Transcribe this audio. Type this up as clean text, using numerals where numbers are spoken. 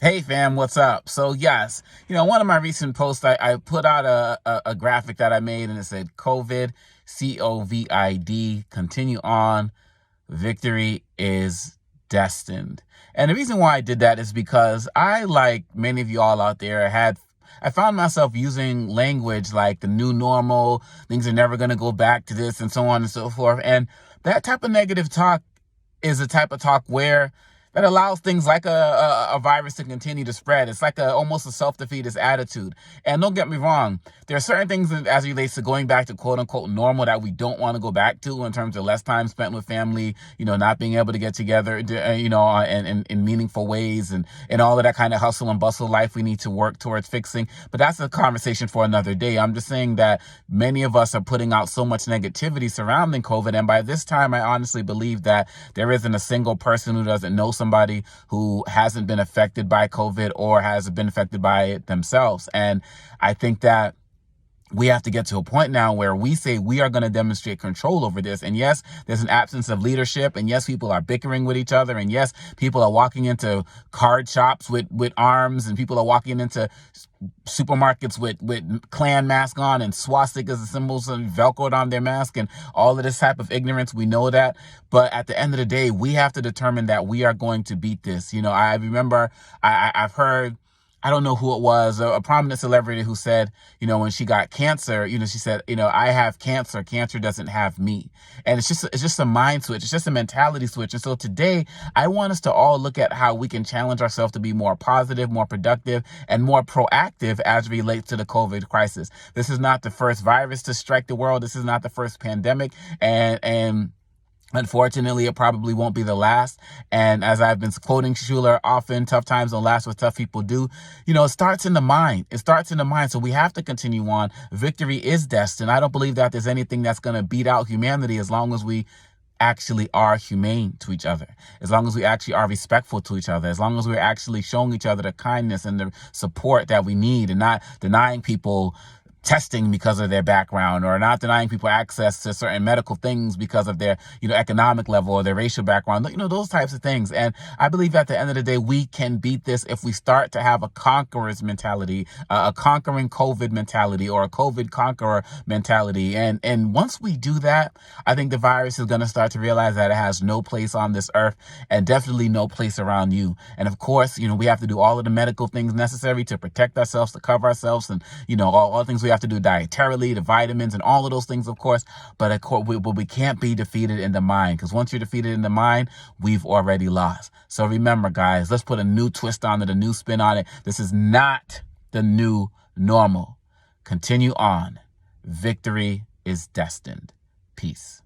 Hey fam, what's up? So yes, one of my recent posts, I put out a graphic that I made and it said COVID, C-O-V-I-D, continue on, victory is destined. And the reason why I did that is because I, like many of you all out there, I found myself using language like the new normal, things are never going to go back to this and so on and so forth. And that type of negative talk is a type of talk where that allows things like a virus to continue to spread. It's like almost a self-defeatist attitude. And don't get me wrong, there are certain things as it relates to going back to quote unquote normal that we don't want to go back to in terms of less time spent with family, not being able to get together, in meaningful ways and all of that kind of hustle and bustle life we need to work towards fixing. But that's a conversation for another day. I'm just saying that many of us are putting out so much negativity surrounding COVID. And by this time, I honestly believe that there isn't a single person who doesn't know somebody who hasn't been affected by COVID or has been affected by it themselves. And I think that we have to get to a point now where we say we are going to demonstrate control over this. And yes, there's an absence of leadership. And yes, people are bickering with each other. And yes, people are walking into card shops with arms, and people are walking into supermarkets with Klan mask on and swastikas and symbols and Velcroed on their mask and all of this type of ignorance. We know that. But at the end of the day, we have to determine that we are going to beat this. I remember I've heard, I don't know who it was, a prominent celebrity who said, when she got cancer, she said, I have cancer. Cancer doesn't have me. And it's just a mind switch. It's just a mentality switch. And so today, I want us to all look at how we can challenge ourselves to be more positive, more productive, and more proactive as it relates to the COVID crisis. This is not the first virus to strike the world. This is not the first pandemic. And unfortunately, it probably won't be the last. And as I've been quoting Schuler often, tough times don't last what tough people do. It starts in the mind. It starts in the mind. So we have to continue on. Victory is destined. I don't believe that there's anything that's going to beat out humanity as long as we actually are humane to each other, as long as we actually are respectful to each other, as long as we're actually showing each other the kindness and the support that we need and not denying people testing because of their background, or not denying people access to certain medical things because of their, economic level or their racial background, those types of things. And I believe at the end of the day, we can beat this if we start to have a conqueror's mentality, a conquering COVID mentality, or a COVID conqueror mentality. And once we do that, I think the virus is going to start to realize that it has no place on this earth and definitely no place around you. And of course, we have to do all of the medical things necessary to protect ourselves, to cover ourselves, and, all the things we have to do dietarily, the vitamins and all of those things, of course. But of course, we can't be defeated in the mind, because once you're defeated in the mind, we've already lost. So remember, guys, let's put a new twist on it, a new spin on it. This is not the new normal. Continue on. Victory is destined. Peace.